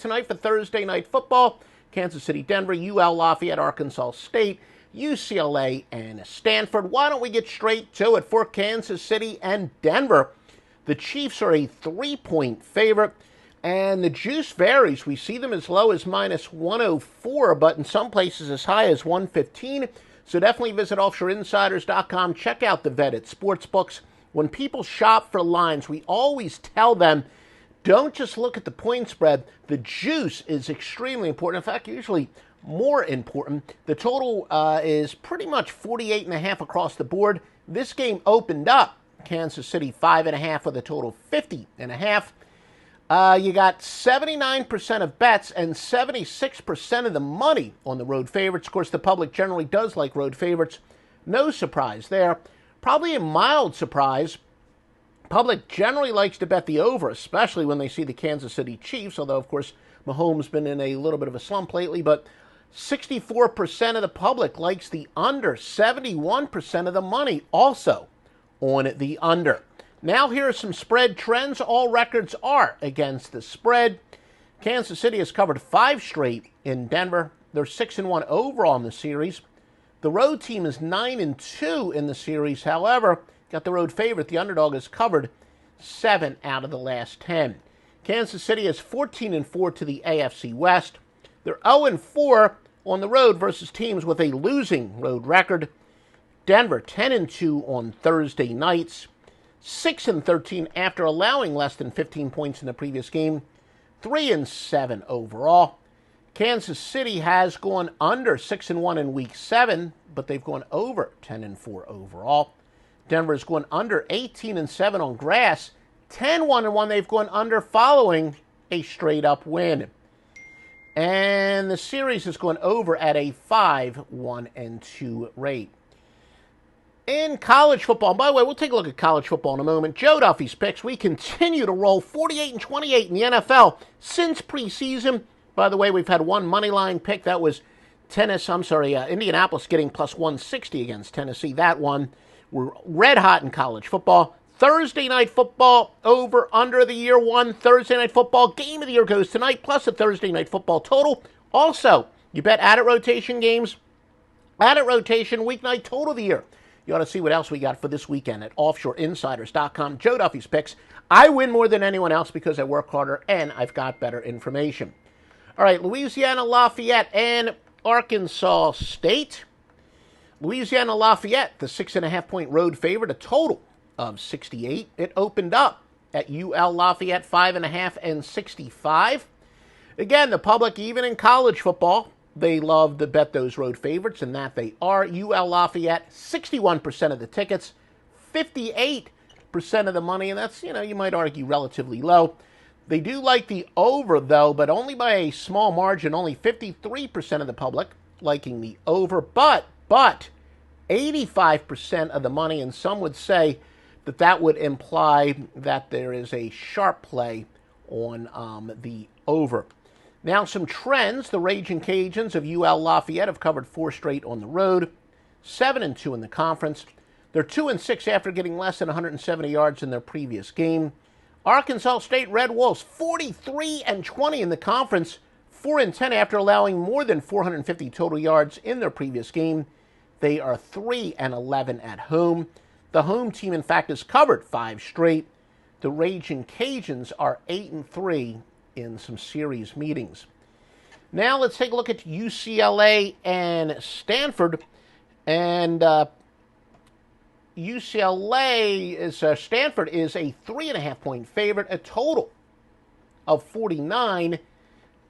Tonight for Thursday Night Football, Kansas City, Denver, UL-Lafayette, Arkansas State, UCLA, and Stanford. Why don't we get straight to it for Kansas City and Denver? The Chiefs are a 3-point favorite, and the juice varies. We see them as low as minus 104, but in some places as high as 115. So definitely visit offshoreinsiders.com. Check out the vetted sportsbooks. When people shop for lines, we always tell them, don't just look at the point spread. The juice is extremely important. In fact, usually more important. The total is pretty much 48.5 across the board. This game opened up Kansas City 5.5 with a total 50.5. You got 79% of bets and 76% of the money on the road favorites. Of course, the public generally does like road favorites. No surprise there. Probably a mild surprise. Public generally likes to bet the over, especially when they see the Kansas City Chiefs, although, of course, Mahomes has been in a little bit of a slump lately, but 64% of the public likes the under, 71% of the money also on the under. Now here are some spread trends. All records are against the spread. Kansas City has covered 5 straight in Denver. They're 6-1 overall in the series. The road team is 9-2 in the series. However, got the road favorite. The underdog has covered 7 out of the last 10. Kansas City is 14-4 to the AFC West. They're 0-4 on the road versus teams with a losing road record. Denver 10-2 on Thursday nights. 6-13 after allowing less than 15 points in the previous game. 3-7 overall. Kansas City has gone under 6-1 in Week 7, but they've gone over 10-4 overall. Denver's gone under 18-7 on grass. 10-1 they've gone under following a straight-up win. And the series has gone over at a 5-1-2 rate. In college football, and by the way, we'll take a look at college football in a moment. Joe Duffy's picks. We continue to roll 48-28 in the NFL since preseason. By the way, we've had one money line pick. That was Indianapolis getting plus 160 against Tennessee. That one. We're red hot in college football. Thursday Night Football over under the year one. Thursday Night Football game of the year goes tonight, plus a Thursday Night Football total. Also, you bet added rotation games, added rotation weeknight total of the year. You ought to see what else we got for this weekend at offshoreinsiders.com. Joe Duffy's picks. I win more than anyone else because I work harder and I've got better information. All right, Louisiana Lafayette and Arkansas State. Louisiana Lafayette, the 6.5-point road favorite, a total of 68. It opened up at UL-Lafayette 5.5 and 65. Again, the public, even in college football, they love to bet those road favorites, and that they are. UL-Lafayette, 61% of the tickets, 58% of the money, and that's, you might argue relatively low. They do like the over, though, but only by a small margin. Only 53% of the public liking the over, but 85% of the money, and some would say that would imply that there is a sharp play on the over. Now some trends. The Raging Cajuns of UL-Lafayette have covered 4 straight on the road, 7-2 in the conference. They're 2-6 after getting less than 170 yards in their previous game. Arkansas State Red Wolves, 43-20 in the conference, 4-10 after allowing more than 450 total yards in their previous game. They are 3-11 at home. The home team, in fact, has covered 5 straight. The Raging Cajuns are 8-3 in some series meetings. Now let's take a look at UCLA and Stanford. And Stanford is a 3.5-point favorite, a total of 49.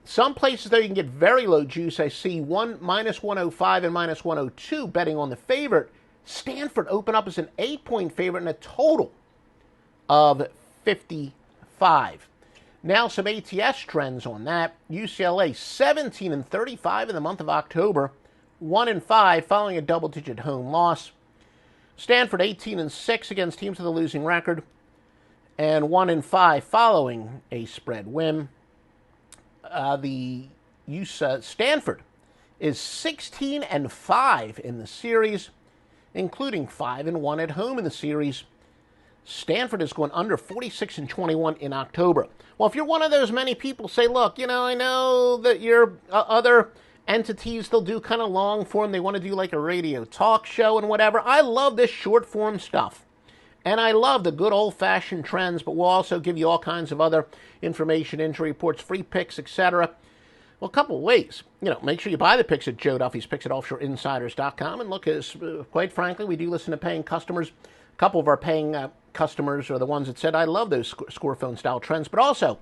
Some places, though, you can get very low juice. I see minus 105 and minus 102 betting on the favorite. Stanford open up as an 8-point favorite and a total of 55. Now some ATS trends on that. UCLA 17-35 in the month of October, 1-5 following a double-digit home loss. Stanford 18-6 against teams with a losing record, and 1-5 following a spread win. Stanford is 16-5 in the series, including 5-1 at home in the series. Stanford is going under 46-21 in October. Well, if you're one of those many people say, look, I know that your other entities, they'll do kind of long form. They want to do like a radio talk show and whatever. I love this short form stuff. And I love the good old-fashioned trends, but we'll also give you all kinds of other information, injury reports, free picks, etc. Well, a couple of ways. Make sure you buy the picks at Joe Duffy's Picks at OffshoreInsiders.com. And look, quite frankly, we do listen to paying customers. A couple of our paying customers are the ones that said, I love those score phone style trends. But also,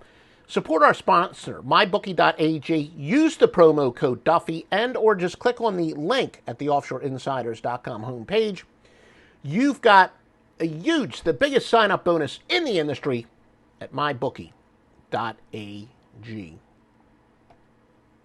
support our sponsor, mybookie.ag. Use the promo code Duffy or just click on the link at the OffshoreInsiders.com homepage. You've got the biggest sign-up bonus in the industry at mybookie.ag.